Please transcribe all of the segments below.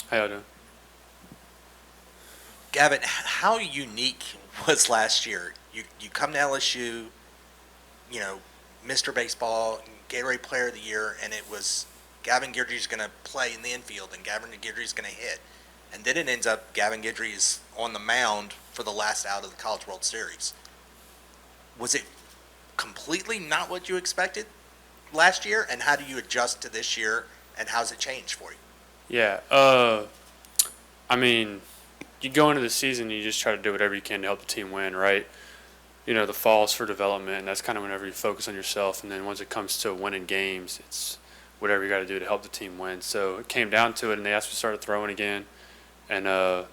How y'all doing? Gavin, how unique was last year? You come to LSU, you know, Mr. Baseball, Gatorade Player of the Year, and it was Gavin Guidry's going to play in the infield and Gavin Guidry's going to hit. And then it ends up Gavin Guidry is on the mound for the last out of the College World Series. Was it completely not what you expected last year? And how do you adjust to this year? And how's it changed for you? Yeah. I mean, you go into the season, you just try to do whatever you can to help the team win, right? The fall is for development, and that's kind of whenever you focus on yourself. And then once it comes to winning games, it's whatever you got to do to help the team win. So it came down to it, and they asked me to start throwing again. And, I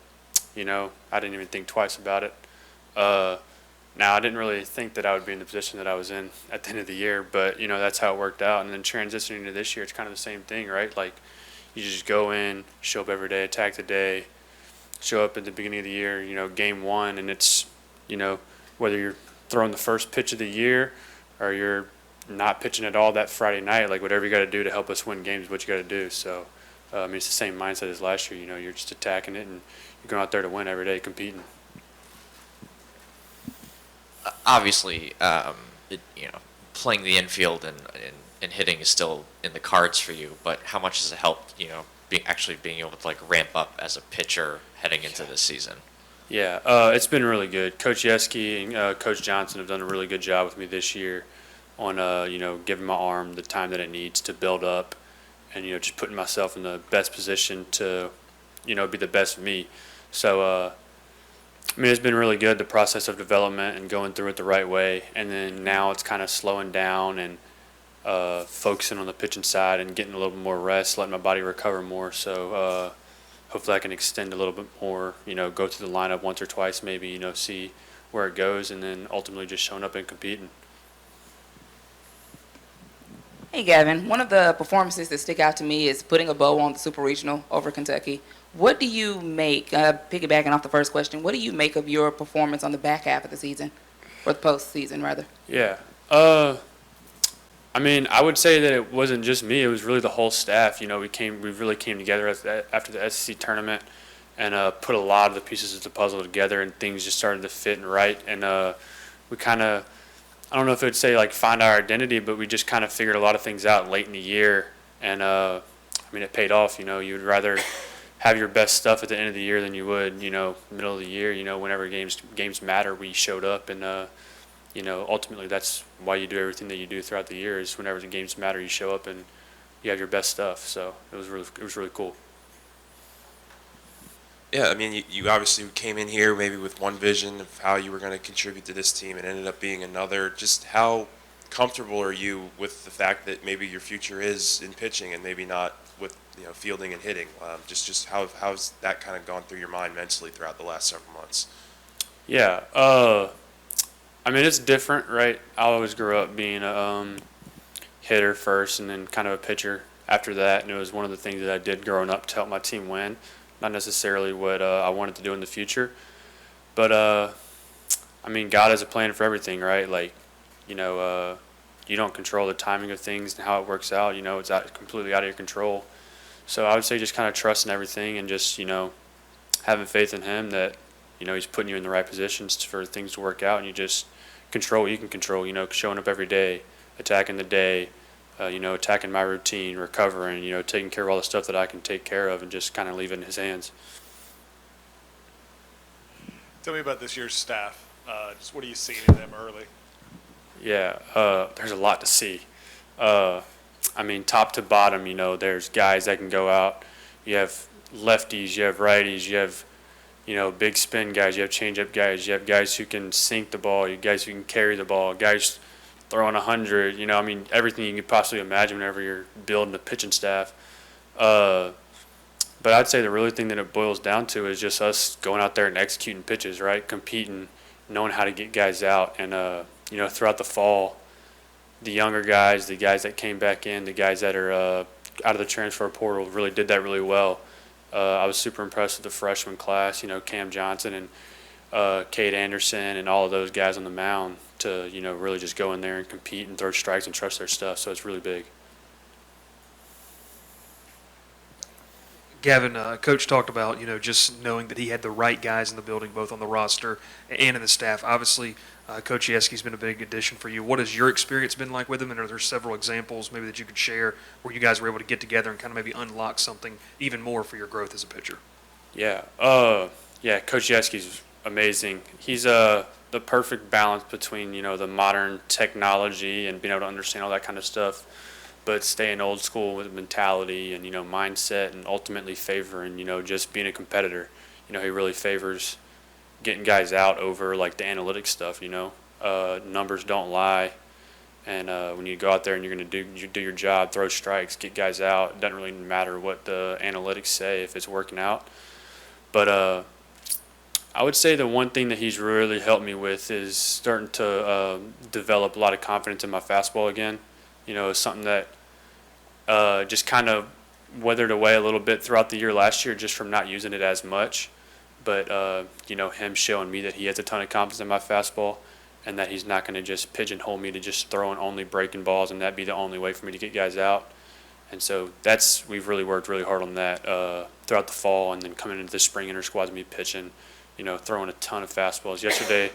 didn't even think twice about it. Uh, Now, I didn't really think that I would be in the position that I was in at the end of the year, but, that's how it worked out. And then transitioning to this year, it's kind of the same thing, right? Like, you just go in, show up every day, attack the day, show up at the beginning of the year, game one, and it's, you know, whether you're throwing the first pitch of the year or you're not pitching at all that Friday night, like whatever you got to do to help us win games, what you got to do. So, it's the same mindset as last year. You're just attacking it and you're going out there to win every day, competing. Obviously, playing the infield and hitting is still in the cards for you. But how much has it helped? Being able to like ramp up as a pitcher heading into this season. Yeah, it's been really good. Coach Yeski and Coach Johnson have done a really good job with me this year on, giving my arm the time that it needs to build up and, just putting myself in the best position to, be the best of me. So, it's been really good, the process of development and going through it the right way. And then now it's kind of slowing down and focusing on the pitching side and getting a little bit more rest, letting my body recover more. So hopefully I can extend a little bit more, go through the lineup once or twice maybe, see where it goes, and then ultimately just showing up and competing. Hey, Gavin. One of the performances that stick out to me is putting a bow on the Super Regional over Kentucky. What do you make, piggybacking off the first question, what do you make of your performance on the back half of the season, or the postseason, rather? Yeah. I would say that it wasn't just me. It was really the whole staff. We really came together after the SEC tournament and put a lot of the pieces of the puzzle together, and things just started to fit and right. And we kind of, I don't know if it would say like find our identity, but we just kind of figured a lot of things out late in the year. And it paid off. You'd rather have your best stuff at the end of the year than you would, middle of the year. Whenever games matter, we showed up, and ultimately that's why you do everything that you do throughout the year. Is whenever the games matter, you show up and you have your best stuff. So it was really cool. Yeah, I mean, you obviously came in here maybe with one vision of how you were going to contribute to this team and ended up being another. Just how comfortable are you with the fact that maybe your future is in pitching and maybe not with fielding and hitting? Just how's that kind of gone through your mind mentally throughout the last several months? Yeah. It's different, right? I always grew up being a hitter first and then kind of a pitcher after that, and it was one of the things that I did growing up to help my team win. Not necessarily what I wanted to do in the future, but God has a plan for everything, right? Like, you don't control the timing of things and how it works out. It's completely out of your control. So I would say just kind of trusting everything and just having faith in him that he's putting you in the right positions for things to work out, and you just control what you can control. Showing up every day, attacking the day. Attacking my routine, recovering, taking care of all the stuff that I can take care of, and just kind of leave it in his hands. Tell me about this year's staff. Just what are you seeing in them early? Yeah, there's a lot to see. Top to bottom, there's guys that can go out. You have lefties, you have righties, you have, big spin guys, you have changeup guys, you have guys who can sink the ball, you have guys who can carry the ball, guys throwing 100, everything you could possibly imagine whenever you're building a pitching staff. But I'd say the really thing that it boils down to is just us going out there and executing pitches, right? Competing, knowing how to get guys out. And, throughout the fall, the younger guys, the guys that came back in, the guys that are out of the transfer portal really did that really well. I was super impressed with the freshman class, Cam Johnson and Cade Anderson and all of those guys on the mound to, really just go in there and compete and throw strikes and trust their stuff. So it's really big. Gavin, Coach talked about, just knowing that he had the right guys in the building, both on the roster and in the staff. Obviously, Coach Yeski's been a big addition for you. What has your experience been like with him? And are there several examples maybe that you could share where you guys were able to get together and kind of maybe unlock something even more for your growth as a pitcher? Yeah. Yeah, Coach Yeski's amazing. He's the perfect balance between, the modern technology and being able to understand all that kind of stuff, but staying old school with mentality and, mindset and ultimately favoring, just being a competitor. He really favors getting guys out over like the analytics stuff, numbers don't lie. And when you go out there and you're going to do your job, throw strikes, get guys out, it doesn't really matter what the analytics say if it's working out. But I would say the one thing that he's really helped me with is starting to develop a lot of confidence in my fastball again. It's something that just kind of weathered away a little bit throughout the year last year just from not using it as much. But, him showing me that he has a ton of confidence in my fastball and that he's not going to just pigeonhole me to just throwing only breaking balls and that be the only way for me to get guys out. And so we've really worked really hard on that throughout the fall, and then coming into the spring inter-squads, me pitching, throwing a ton of fastballs. Yesterday,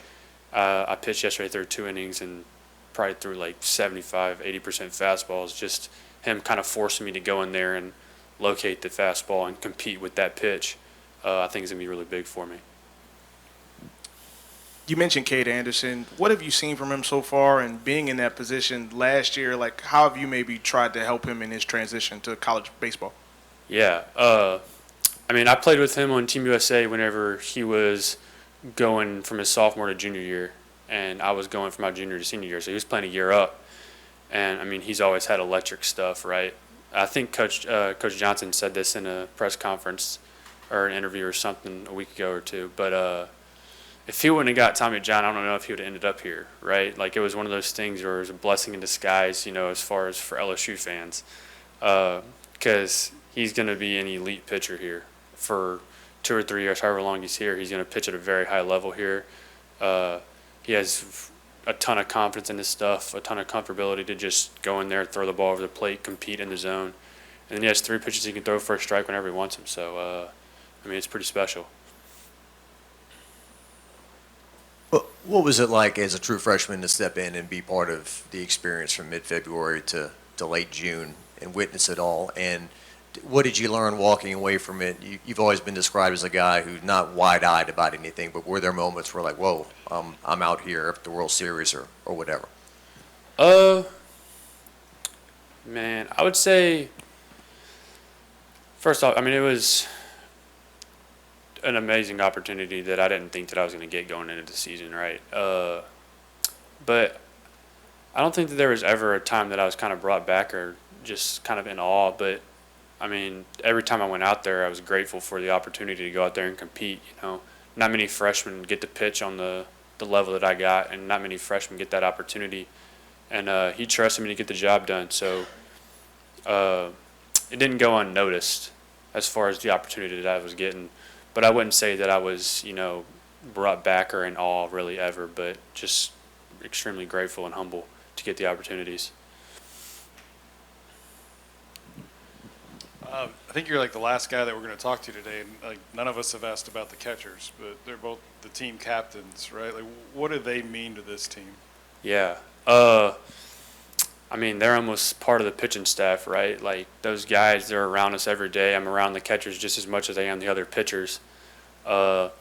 I pitched yesterday through 2 innings and probably threw like 75, 80% fastballs. Just him kind of forcing me to go in there and locate the fastball and compete with that pitch, I think is going to be really big for me. You mentioned Cade Anderson. What have you seen from him so far, and being in that position last year, like how have you maybe tried to help him in his transition to college baseball? Yeah. I played with him on Team USA whenever he was going from his sophomore to junior year, and I was going from my junior to senior year, so he was playing a year up. And, he's always had electric stuff, right? I think Coach Johnson said this in a press conference or an interview or something a week ago or two, but if he wouldn't have got Tommy John, I don't know if he would have ended up here, right? Like, it was one of those things where it was a blessing in disguise, as far as for LSU fans, because he's going to be an elite pitcher here for 2 or 3 years, however long he's here. He's going to pitch at a very high level here. He has a ton of confidence in his stuff, a ton of comfortability to just go in there, throw the ball over the plate, compete in the zone. And then he has 3 pitches he can throw for a strike whenever he wants them. So, it's pretty special. What was it like as a true freshman to step in and be part of the experience from mid-February to late June and witness it all? And what did you learn walking away from it? You've always been described as a guy who's not wide-eyed about anything, but were there moments where like, whoa, I'm out here at the World Series or whatever? Man, I would say, first off, it was an amazing opportunity that I didn't think that I was going to get going into the season, right? But I don't think that there was ever a time that I was kind of brought back or just kind of in awe. But, every time I went out there, I was grateful for the opportunity to go out there and compete. Not many freshmen get to pitch on the level that I got, and not many freshmen get that opportunity. And he trusted me to get the job done. So it didn't go unnoticed as far as the opportunity that I was getting. But I wouldn't say that I was, brought back or in awe really ever, but just extremely grateful and humble to get the opportunities. I think you're like the last guy that we're going to talk to today, and like none of us have asked about the catchers, but they're both the team captains, right? Like, what do they mean to this team? Yeah. They're almost part of the pitching staff, right? Like, those guys, they're around us every day. I'm around the catchers just as much as I am the other pitchers. But,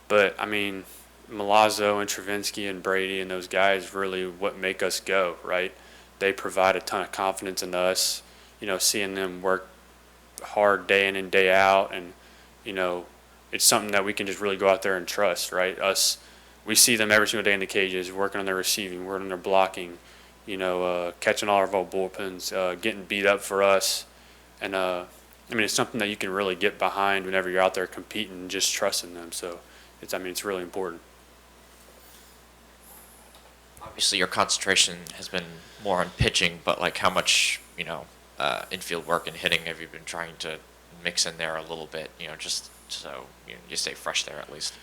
Milazzo and Travinsky and Brady and those guys really what make us go, right? They provide a ton of confidence in us, seeing them work hard day in and day out. And, it's something that we can just really go out there and trust, right? We see them every single day in the cages, working on their receiving, working on their blocking, catching all of our bullpens, getting beat up for us. And, it's something that you can really get behind whenever you're out there competing and just trusting them. So, it's really important. Obviously, your concentration has been more on pitching, but like how much, infield work and hitting have you been trying to mix in there a little bit, just so you stay fresh there at least?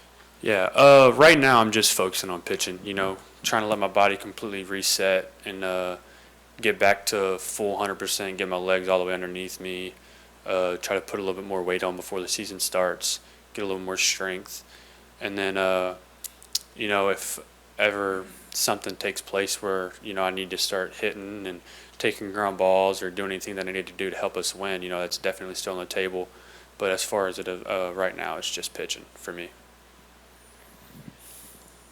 Yeah, right now I'm just focusing on pitching, trying to let my body completely reset and get back to full 100%, get my legs all the way underneath me, try to put a little bit more weight on before the season starts, get a little more strength. And then, if ever something takes place where, I need to start hitting and taking ground balls or doing anything that I need to do to help us win, that's definitely still on the table. But as far as it right now, it's just pitching for me.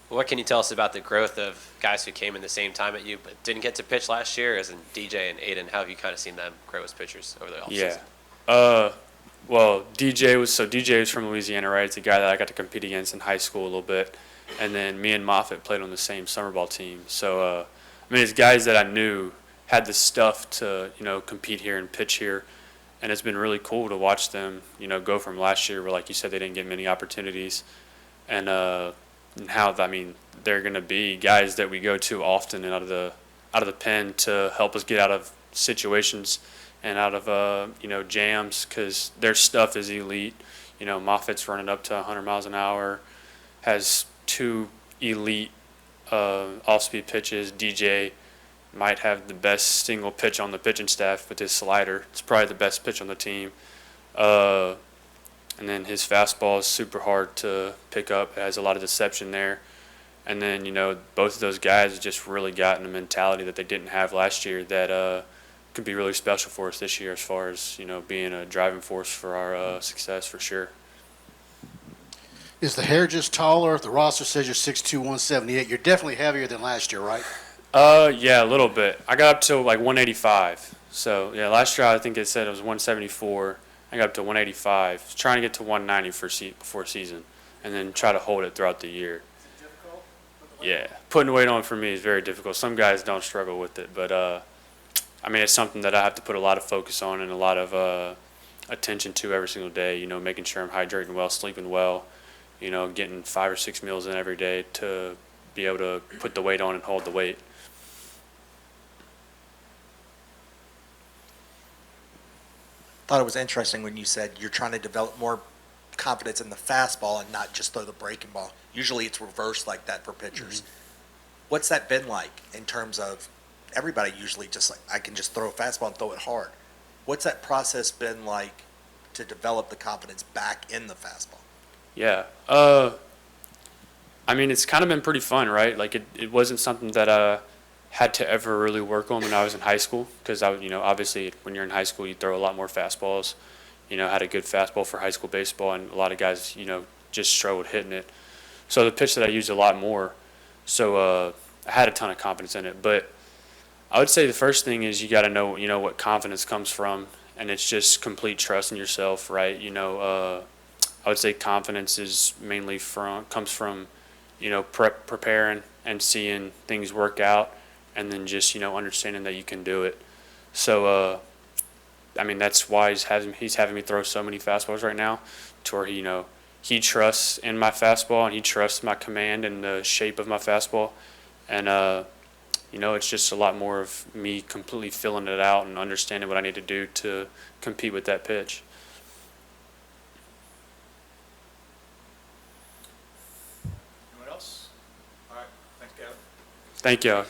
What can you tell us about the growth of guys who came in the same time at you but didn't get to pitch last year, as in DJ and Aiden? How have you kind of seen them grow as pitchers over the offseason? Yeah. Well, DJ was from Louisiana, right? It's a guy that I got to compete against in high school a little bit. And then me and Moffitt played on the same summer ball team. So, it's guys that I knew had the stuff to, compete here and pitch here. And it's been really cool to watch them, go from last year where, like you said, they didn't get many opportunities. And how, they're going to be guys that we go to often and out of the pen to help us get out of situations and out of, jams, because their stuff is elite. Moffitt's running up to 100 miles an hour, has 2 elite off-speed pitches. DJ might have the best single pitch on the pitching staff with his slider. It's probably the best pitch on the team. And then his fastball is super hard to pick up. It has a lot of deception there. And then, both of those guys have just really gotten a mentality that they didn't have last year that could be really special for us this year as far as, being a driving force for our success for sure. Is the hair just taller? The roster says you're 6'2", 178. You're definitely heavier than last year, right? Yeah, a little bit. I got up to like 185. So, yeah, last year I think it said it was 174. I got up to 185. Trying to get to 190 before season and then try to hold it throughout the year. Yeah, putting weight on for me is very difficult. Some guys don't struggle with it, but it's something that I have to put a lot of focus on and a lot of attention to every single day, making sure I'm hydrating well, sleeping well, getting 5 or 6 meals in every day to be able to put the weight on and hold the weight. Thought it was interesting when you said you're trying to develop more confidence in the fastball and not just throw the breaking ball. Usually it's reversed like that for pitchers. What's that been like in terms of everybody usually just like, I can just throw a fastball and throw it hard. What's that process been like to develop the confidence back in the fastball? Yeah. It's kind of been pretty fun, right? Like it wasn't something that I had to ever really work on when I was in high school because obviously when you're in high school you throw a lot more fastballs. Had a good fastball for high school baseball, and a lot of guys, just struggled hitting it. So the pitch that I used a lot more. So I had a ton of confidence in it. But I would say the first thing is you got to know, what confidence comes from, and it's just complete trust in yourself, right? I would say confidence is mainly comes from, preparing and seeing things work out, and then just, understanding that you can do it. So, that's why he's having me throw so many fastballs right now, to where he trusts in my fastball and he trusts my command and the shape of my fastball, and it's just a lot more of me completely filling it out and understanding what I need to do to compete with that pitch. Anyone else? All right. Thanks, Gavin. Thank you.